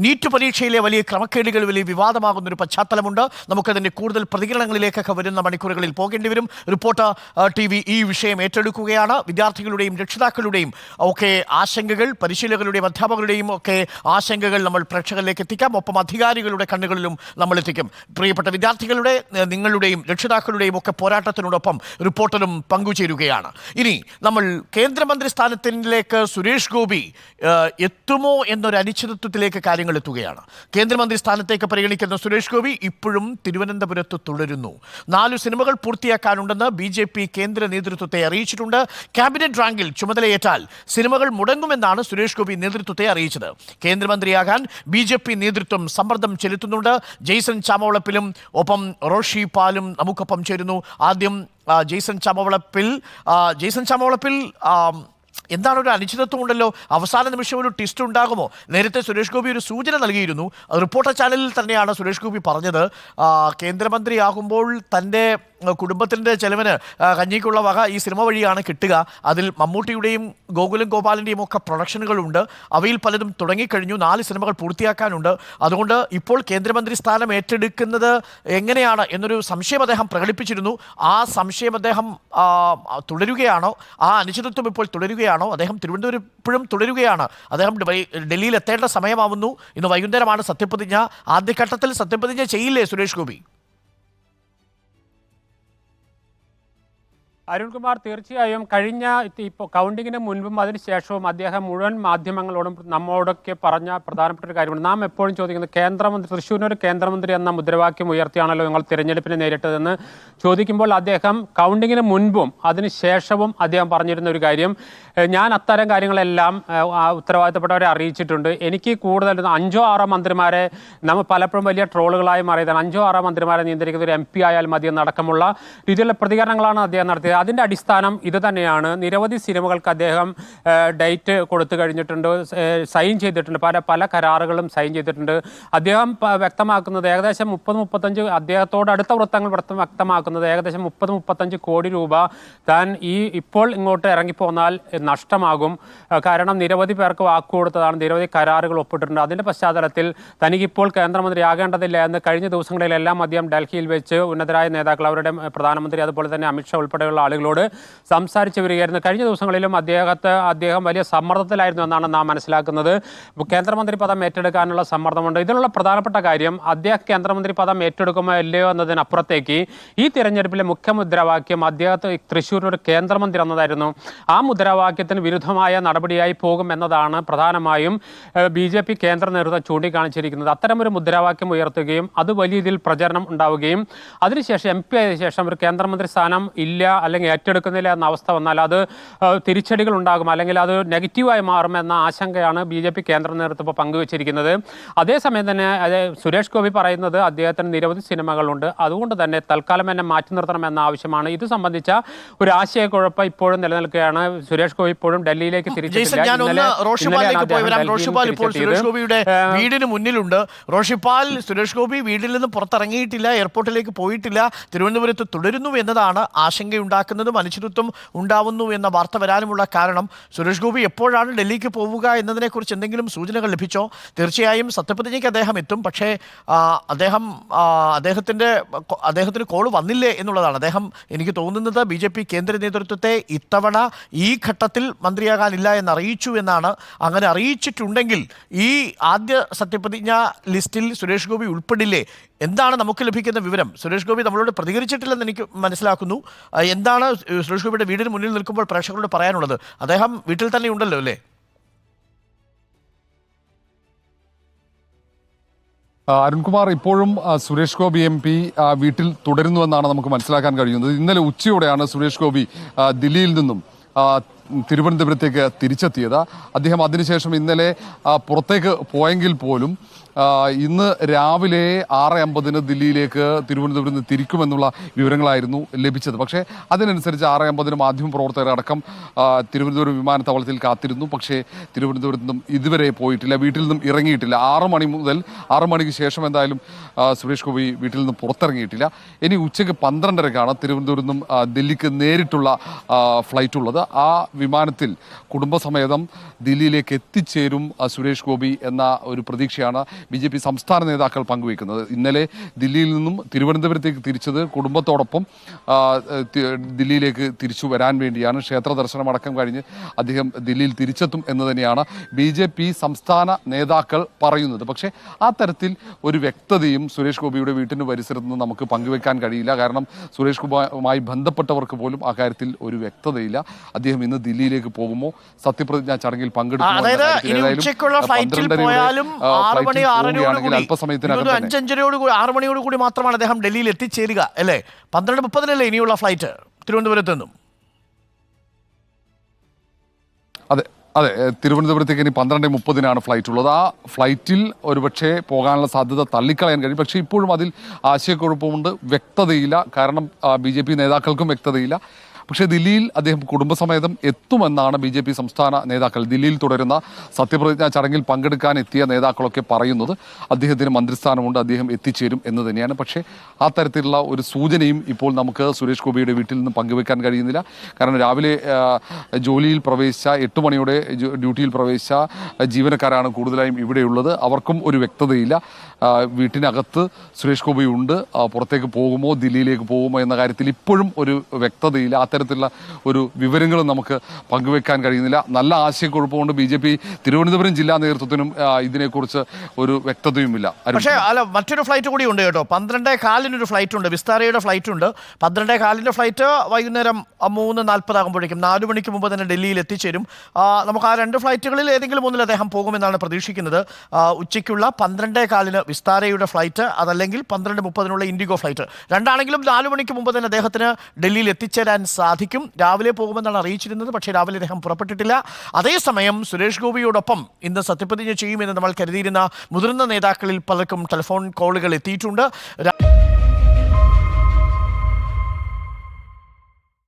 NEET പരീക്ഷയിലെ വലിയ ക്രമക്കേടുകൾ വലിയ വിവാദമാകുന്ന ഒരു പശ്ചാത്തലമുണ്ട്. നമുക്കതിൻ്റെ കൂടുതൽ പ്രതികരണങ്ങളിലേക്കൊക്കെ വരുന്ന മണിക്കൂറുകളിൽ പോകേണ്ടി വരും. റിപ്പോർട്ടർ TV ഈ വിഷയം ഏറ്റെടുക്കുകയാണ്. വിദ്യാർത്ഥികളുടെയും രക്ഷിതാക്കളുടെയും ഒക്കെ ആശങ്കകൾ, പരിശീലകരുടെയും അധ്യാപകരുടെയും ഒക്കെ ആശങ്കകൾ നമ്മൾ പ്രേക്ഷകരിലേക്ക് എത്തിക്കാം. ഒപ്പം അധികാരികളുടെ കണ്ണുകളിലും നമ്മൾ എത്തിക്കും. പ്രിയപ്പെട്ട വിദ്യാർത്ഥികളുടെ, നിങ്ങളുടെയും രക്ഷിതാക്കളുടെയും ഒക്കെ പോരാട്ടത്തിനോടൊപ്പം റിപ്പോർട്ടറും പങ്കുചേരുകയാണ്. ഇനി നമ്മൾ കേന്ദ്രമന്ത്രി സ്ഥാനത്തിലേക്ക് സുരേഷ് ഗോപി എത്തുമോ എന്നൊരു അനിശ്ചിതത്വത്തിലേക്ക് കാര്യങ്ങൾ എത്തുകയാണ്. കേന്ദ്രമന്ത്രി സ്ഥാനത്തേക്ക് പരിഗണിക്കുന്ന സുരേഷ് ഗോപി ഇപ്പോഴും തിരുവനന്തപുരത്ത് തുടരുന്നു. 4 സിനിമകൾ പൂർത്തിയാക്കാനുണ്ടെന്ന് BJP കേന്ദ്ര നേതൃത്വത്തെ അറിയിച്ചിട്ടുണ്ട്. ക്യാബിനറ്റ് റാങ്കിൽ ചുമതലയേറ്റാൽ സിനിമകൾ മുടങ്ങുമെന്നാണ് സുരേഷ് ഗോപി നേതൃത്വത്തെ അറിയിച്ചത്. കേന്ദ്രമന്ത്രിയാകാൻ BJP നേതൃത്വം സമ്മർദ്ദം ചെലുത്തുന്നുണ്ട്. ജെയ്സൺ ചാമവളപ്പിലും ഒപ്പം റോഷി പാലും നമുക്കൊപ്പം ചേരുന്നു. ആദ്യം ജെയ്സൺ ചാമവളപ്പിൽ എന്താണ് ഒരു അനിശ്ചിതത്വം ഉണ്ടല്ലോ, അവസാന നിമിഷം ഒരു ട്വിസ്റ്റ് ഉണ്ടാകുമോ? നേരത്തെ സുരേഷ് ഗോപി ഒരു സൂചന നൽകിയിരുന്നു. റിപ്പോർട്ടർ ചാനലിൽ തന്നെയാണ് സുരേഷ് ഗോപി പറഞ്ഞത്, കേന്ദ്രമന്ത്രിയാകുമ്പോൾ തൻ്റെ കുടുംബത്തിൻ്റെ ചെലവിന് കഞ്ഞിക്കുള്ള വക ഈ സിനിമ വഴിയാണ് കിട്ടുക. അതിൽ മമ്മൂട്ടിയുടെയും ഗോകുലം ഗോപാലിൻ്റെയും ഒക്കെ പ്രൊഡക്ഷനുകളുണ്ട്. അവയിൽ പലതും തുടങ്ങിക്കഴിഞ്ഞു. 4 സിനിമകൾ പൂർത്തിയാക്കാനുണ്ട്. അതുകൊണ്ട് ഇപ്പോൾ കേന്ദ്രമന്ത്രി സ്ഥാനം ഏറ്റെടുക്കുന്നത് എങ്ങനെയാണ് എന്നൊരു സംശയം അദ്ദേഹം പ്രകടിപ്പിച്ചിരുന്നു. ആ സംശയം അദ്ദേഹം തുടരുകയാണോ? ആ അനിശ്ചിതത്വം ഇപ്പോൾ തുടരുകയാണോ? അദ്ദേഹം തിരുവനന്തപുരം ഇപ്പോഴും തുടരുകയാണ്. അദ്ദേഹം ഡൽഹിയിൽ എത്തേണ്ട സമയമാവുന്നു. ഇന്ന് വൈകുന്നേരമാണ് സത്യപ്രതിജ്ഞ. ആദ്യഘട്ടത്തിൽ സത്യപ്രതിജ്ഞ ചെയ്യില്ലേ സുരേഷ് ഗോപി? അരുൺകുമാർ, തീർച്ചയായും കഴിഞ്ഞ ഇപ്പോൾ കൗണ്ടിങ്ങിന് മുൻപും അതിനുശേഷവും അദ്ദേഹം മുഴുവൻ മാധ്യമങ്ങളോടും നമ്മോടൊക്കെ പറഞ്ഞ പ്രധാനപ്പെട്ട ഒരു കാര്യമാണ്. നാം എപ്പോഴും ചോദിക്കുന്നത്, കേന്ദ്രമന്ത്രി തൃശ്ശൂരിനൊരു കേന്ദ്രമന്ത്രി എന്ന മുദ്രാവാക്യം ഉയർത്തിയാണല്ലോ നിങ്ങൾ തിരഞ്ഞെടുപ്പിനെ നേരിട്ടതെന്ന് ചോദിക്കുമ്പോൾ അദ്ദേഹം കൗണ്ടിങ്ങിന് മുൻപും അതിനുശേഷവും അദ്ദേഹം പറഞ്ഞിരുന്ന ഒരു കാര്യം, ഞാൻ അത്തരം കാര്യങ്ങളെല്ലാം ഉത്തരവാദിത്തപ്പെട്ടവരെ അറിയിച്ചിട്ടുണ്ട്. എനിക്ക് കൂടുതൽ 5-6 മന്ത്രിമാരെ, നമ്മൾ പലപ്പോഴും വലിയ ട്രോളുകളായി മാറിയതാണ്, 5-6 മന്ത്രിമാരെ നിയന്ത്രിക്കുന്ന ഒരു MP ആയാൽ മതി എന്നടക്കമുള്ള രീതിയിലുള്ള പ്രതികരണങ്ങളാണ് അദ്ദേഹം നടത്തിയത്. അതിൻ്റെ അടിസ്ഥാനം ഇത് തന്നെയാണ്. നിരവധി സിനിമകൾക്ക് അദ്ദേഹം ഡേറ്റ് കൊടുത്തു കഴിഞ്ഞിട്ടുണ്ട്, സൈൻ ചെയ്തിട്ടുണ്ട്, പല കരാറുകളും സൈൻ ചെയ്തിട്ടുണ്ട്. അദ്ദേഹം വ്യക്തമാക്കുന്നത് ഏകദേശം 30-35, അദ്ദേഹത്തോട് അടുത്ത വൃത്തങ്ങൾ വ്യക്തമാക്കുന്നത് ഏകദേശം 30-35 കോടി രൂപ താൻ ഇപ്പോൾ ഇങ്ങോട്ട് ഇറങ്ങിപ്പോന്നാൽ നഷ്ടമാകും. കാരണം നിരവധി പേർക്ക് വാക്കുകൊടുത്തതാണ്, നിരവധി കരാറുകൾ ഒപ്പിട്ടിട്ടുണ്ട്. അതിൻ്റെ പശ്ചാത്തലത്തിൽ തനിക്കിപ്പോൾ കേന്ദ്രമന്ത്രി ആകേണ്ടതില്ല എന്ന് കഴിഞ്ഞ ദിവസങ്ങളിലെല്ലാം അദ്ദേഹം ഡൽഹിയിൽ വെച്ച് ഉന്നതരായ നേതാക്കൾ, അവരുടെ പ്രധാനമന്ത്രി, അതുപോലെ തന്നെ അമിത്ഷാ ഉൾപ്പെടെയുള്ള ആളുകളോട് സംസാരിച്ചു വരികയായിരുന്നു. കഴിഞ്ഞ ദിവസങ്ങളിലും അദ്ദേഹം വലിയ സമ്മർദ്ദത്തിലായിരുന്നു എന്നാണ് നാം മനസ്സിലാക്കുന്നത്. കേന്ദ്രമന്ത്രി പദം ഏറ്റെടുക്കാനുള്ള സമ്മർദ്ദമുണ്ട്. ഇതിനുള്ള പ്രധാനപ്പെട്ട കാര്യം, അദ്ദേഹം കേന്ദ്രമന്ത്രി പദം ഏറ്റെടുക്കുമോ അല്ലയോ എന്നതിനപ്പുറത്തേക്ക് ഈ തിരഞ്ഞെടുപ്പിലെ മുഖ്യ മുദ്രാവാക്യം അദ്ദേഹത്തെ തൃശ്ശൂർ ഒരു കേന്ദ്രമന്ത്രി എന്നതായിരുന്നു. ആ മുദ്രാവാക്യത്തിന് വിരുദ്ധമായ നടപടിയായി പോകും എന്നതാണ് പ്രധാനമായും BJP കേന്ദ്ര നേതൃത്വം ചൂണ്ടിക്കാണിച്ചിരിക്കുന്നത്. അത്തരമൊരു മുദ്രാവാക്യം ഉയർത്തുകയും അത് വലിയ രീതിയിൽ പ്രചരണം ഉണ്ടാവുകയും അതിനുശേഷം MP ആയ ശേഷം ഒരു കേന്ദ്രമന്ത്രി സ്ഥാനം ഇല്ല അല്ലെങ്കിൽ ഏറ്റെടുക്കുന്നില്ല എന്ന അവസ്ഥ വന്നാൽ അത് തിരിച്ചടികൾ ഉണ്ടാകും, അല്ലെങ്കിൽ അത് നെഗറ്റീവായി മാറുമെന്ന ആശങ്കയാണ് BJP കേന്ദ്ര നേതൃത്വം പങ്കുവച്ചിരിക്കുന്നത്. അതേസമയം തന്നെ സുരേഷ് ഗോപി പറയുന്നത് അദ്ദേഹത്തിന് നിരവധി സിനിമകളുണ്ട്, അതുകൊണ്ട് തന്നെ തൽക്കാലം എന്നെ മാറ്റി നിർത്തണമെന്ന ആവശ്യമാണ്. ഇത് സംബന്ധിച്ച ഒരു ആശയക്കുഴപ്പം ഇപ്പോഴും നിലനിൽക്കുകയാണ്. സുരേഷ് ഗോപി ഇപ്പോഴും ഡൽഹിയിലേക്ക് റോഷിപ്പാൽ ഇപ്പോൾ സുരേഷ് ഗോപിയുടെ വീടിന് മുന്നിലുണ്ട്. റോഷിപ്പാൽ, സുരേഷ് ഗോപി വീട്ടിൽ നിന്ന് പുറത്തിറങ്ങിയിട്ടില്ല, എയർപോർട്ടിലേക്ക് പോയിട്ടില്ല, തിരുവനന്തപുരത്ത് തുടരുന്നു എന്നതാണ് ആശങ്കയുണ്ടാക്കുന്നതും അനിശ്ചിതത്വം ഉണ്ടാവുന്നു എന്ന വാർത്ത വരാനുമുള്ള കാരണം. സുരേഷ് ഗോപി എപ്പോഴാണ് ഡൽഹിക്ക് പോവുക എന്നതിനെക്കുറിച്ച് എന്തെങ്കിലും സൂചനകൾ ലഭിച്ചോ? തീർച്ചയായും സത്യപ്രതിജ്ഞയ്ക്ക് അദ്ദേഹം എത്തും, പക്ഷേ അദ്ദേഹത്തിന് കോൾ വന്നില്ലേ എന്നുള്ളതാണ്. അദ്ദേഹം, എനിക്ക് തോന്നുന്നത്, BJP കേന്ദ്ര നേതൃത്വത്തെ ഇത്തവണ ഈ ഘട്ടത്തിൽ മന്ത്രിയാകാനില്ല എന്നറിയിച്ചു എന്നാണ്. അങ്ങനെ അറിയിച്ചിട്ടുണ്ടെങ്കിൽ ഈ ആദ്യ സത്യപ്രതിജ്ഞ ലിസ്റ്റിൽ സുരേഷ് ഗോപി ഉൾപ്പെടില്ലേ? എന്താണ് നമുക്ക് ലഭിക്കുന്ന വിവരം? സുരേഷ് ഗോപി നമ്മളോട് പ്രതികരിച്ചിട്ടില്ലെന്ന് എനിക്ക് മനസ്സിലാക്കുന്നു. എന്താണ് സുരേഷ് ഗോപിയുടെ വീടിന് മുന്നിൽ നിൽക്കുമ്പോൾ പ്രേക്ഷകരോട് പറയാനുള്ളത്? അദ്ദേഹം വീട്ടിൽ തന്നെ ഉണ്ടല്ലോ അല്ലേ? അരുൺകുമാർ, ഇപ്പോഴും സുരേഷ് ഗോപി MP വീട്ടിൽ തുടരുന്നുവെന്നാണ് നമുക്ക് മനസ്സിലാക്കാൻ കഴിയുന്നത്. ഇന്നലെ ഉച്ചയോടെയാണ് സുരേഷ് ഗോപി ദില്ലിയിൽ നിന്നും തിരുവനന്തപുരത്തേക്ക് തിരിച്ചെത്തിയത്. അദ്ദേഹം അതിനുശേഷം ഇന്നലെ പുറത്തേക്ക് പോയെങ്കിൽ പോലും ഇന്ന് രാവിലെ 6:50 ദില്ലിയിലേക്ക് തിരുവനന്തപുരത്ത് നിന്ന് തിരിക്കുമെന്നുള്ള വിവരങ്ങളായിരുന്നു ലഭിച്ചത്. പക്ഷേ അതിനനുസരിച്ച് 6:50 മാധ്യമപ്രവർത്തകർ അടക്കം തിരുവനന്തപുരം വിമാനത്താവളത്തിൽ കാത്തിരുന്നു. പക്ഷേ തിരുവനന്തപുരത്ത് നിന്നും ഇതുവരെ പോയിട്ടില്ല, വീട്ടിൽ നിന്നും ഇറങ്ങിയിട്ടില്ല. 6 മണി മുതൽ 6 മണിക്ക് ശേഷം എന്തായാലും സുരേഷ് ഗോപി വീട്ടിൽ നിന്നും പുറത്തിറങ്ങിയിട്ടില്ല. ഇനി ഉച്ചയ്ക്ക് 12:30-ക്കാണ് തിരുവനന്തപുരത്ത് നിന്നും ദില്ലിക്ക് നേരിട്ടുള്ള ഫ്ലൈറ്റ് ഉള്ളത്. ആ വിമാനത്തിൽ കുടുംബസമേതം ദില്ലിയിലേക്ക് എത്തിച്ചേരും സുരേഷ് ഗോപി എന്ന ഒരു പ്രതീക്ഷയാണ് BJP സംസ്ഥാന നേതാക്കൾ പങ്കുവയ്ക്കുന്നത്. ഇന്നലെ ദില്ലിയിൽ നിന്നും തിരുവനന്തപുരത്തേക്ക് തിരിച്ചത് കുടുംബത്തോടൊപ്പം ദില്ലിയിലേക്ക് തിരിച്ചു വരാൻ വേണ്ടിയാണ്. ക്ഷേത്ര ദർശനമടക്കം കഴിഞ്ഞ് അദ്ദേഹം ദില്ലിയിൽ തിരിച്ചെത്തും എന്ന് തന്നെയാണ് BJP സംസ്ഥാന നേതാക്കൾ പറയുന്നത്. പക്ഷേ ആ തരത്തിൽ ഒരു വ്യക്തതയും സുരേഷ് ഗോപിയുടെ വീട്ടിന് പരിസരത്ത് നിന്ന് നമുക്ക് പങ്കുവെക്കാൻ കഴിയില്ല. കാരണം സുരേഷ് ഗോപിയുമായി ബന്ധപ്പെട്ടവർക്ക് പോലും ആ കാര്യത്തിൽ ഒരു വ്യക്തതയില്ല. അദ്ദേഹം ഇന്ന് ദില്ലിയിലേക്ക് പോകുമോ, സത്യപ്രതിജ്ഞാ ചടങ്ങിൽ പങ്കെടുക്കുമോ, അല്പസമയത്തിനകം 6 മണിയോടുകൂടി മാത്രമാണ് അദ്ദേഹം ഡൽഹിയിൽ എത്തിച്ചേരുക അല്ലേ? 12:30 ഇനിയുള്ള ഫ്ലൈറ്റ് തിരുവനന്തപുരത്ത് നിന്നും. അതെ അതെ, തിരുവനന്തപുരത്തേക്ക് ഇനി 12:30 ഫ്ലൈറ്റ് ഉള്ളത്. ആ ഫ്ലൈറ്റിൽ ഒരുപക്ഷെ പോകാനുള്ള സാധ്യത തള്ളിക്കളയാൻ കഴിയും. പക്ഷേ ഇപ്പോഴും അതിൽ ആശയക്കുഴപ്പമുണ്ട്, വ്യക്തതയില്ല. കാരണം BJP നേതാക്കൾക്കും വ്യക്തതയില്ല. പക്ഷേ ദില്ലിയിൽ അദ്ദേഹം കുടുംബസമേതം എത്തുമെന്നാണ് BJP സംസ്ഥാന നേതാക്കൾ, ദില്ലിയിൽ തുടരുന്ന സത്യപ്രതിജ്ഞാ ചടങ്ങിൽ പങ്കെടുക്കാൻ എത്തിയ നേതാക്കളൊക്കെ പറയുന്നത്. അദ്ദേഹത്തിന് മന്ത്രിസ്ഥാനമുണ്ട്, അദ്ദേഹം എത്തിച്ചേരും എന്ന് തന്നെയാണ്. പക്ഷേ ആ തരത്തിലുള്ള ഒരു സൂചനയും ഇപ്പോൾ നമുക്ക് സുരേഷ് ഗോപിയുടെ വീട്ടിൽ നിന്ന് പങ്കുവെക്കാൻ കഴിയുന്നില്ല. കാരണം രാവിലെ ജോലിയിൽ പ്രവേശിച്ച 8 മണിയോടെ ഡ്യൂട്ടിയിൽ പ്രവേശിച്ച ജീവനക്കാരാണ് കൂടുതലായും ഇവിടെയുള്ളത്. അവർക്കും ഒരു വ്യക്തതയില്ല. വീട്ടിനകത്ത് സുരേഷ് ഗോപി ഉണ്ട്, പുറത്തേക്ക് പോകുമോ, ദില്ലിയിലേക്ക് പോകുമോ എന്ന കാര്യത്തിൽ ഇപ്പോഴും ഒരു വ്യക്തതയില്ല. അത്തരത്തിലുള്ള ഒരു വിവരങ്ങളും നമുക്ക് പങ്കുവെക്കാൻ കഴിയുന്നില്ല. നല്ല ആശയക്കുഴപ്പമുണ്ട്. BJP തിരുവനന്തപുരം ജില്ലാ നേതൃത്വത്തിനും ഇതിനെക്കുറിച്ച് ഒരു വ്യക്തതയുമില്ല. പക്ഷേ മറ്റൊരു ഫ്ലൈറ്റ് കൂടി ഉണ്ട് കേട്ടോ. 12:15 ഫ്ലൈറ്റ് ഉണ്ട്, വിസ്താരയുടെ ഫ്ലൈറ്റ് ഉണ്ട്. 12:15 ഫ്ലൈറ്റ് വൈകുന്നേരം 3:40 ആകുമ്പോഴേക്കും 4 മണിക്ക് മുമ്പ് തന്നെ ഡൽഹിയിൽ എത്തിച്ചേരും. നമുക്ക് ആ 2 ഫ്ലൈറ്റുകളിൽ ഏതെങ്കിലും ഒന്നിൽ അദ്ദേഹം പോകുമെന്നാണ് പ്രതീക്ഷിക്കുന്നത്. ഉച്ചയ്ക്കുള്ള 12:15 വിസ്താരയുടെ ഫ്ലൈറ്റ്, അതല്ലെങ്കിൽ 12:30 ഇൻഡിഗോ ഫ്ലൈറ്റ്. രണ്ടാണെങ്കിലും 4 മണിക്ക് മുമ്പ് തന്നെ അദ്ദേഹത്തിന് ഡൽഹിയിൽ എത്തിച്ചേരാൻ സാധിക്കും. രാവിലെ പോകുമെന്നാണ് അറിയിച്ചിരുന്നത്, പക്ഷേ രാവിലെ അദ്ദേഹം പുറപ്പെട്ടിട്ടില്ല. അതേസമയം സുരേഷ് ഗോപിയോടൊപ്പം ഇന്ന് സത്യപ്രതിജ്ഞ ചെയ്യുമെന്ന് നമ്മൾ കരുതിയിരുന്ന മുതിർന്ന നേതാക്കളിൽ പലർക്കും ടെലിഫോൺ കോളുകൾ എത്തിയിട്ടുണ്ട്.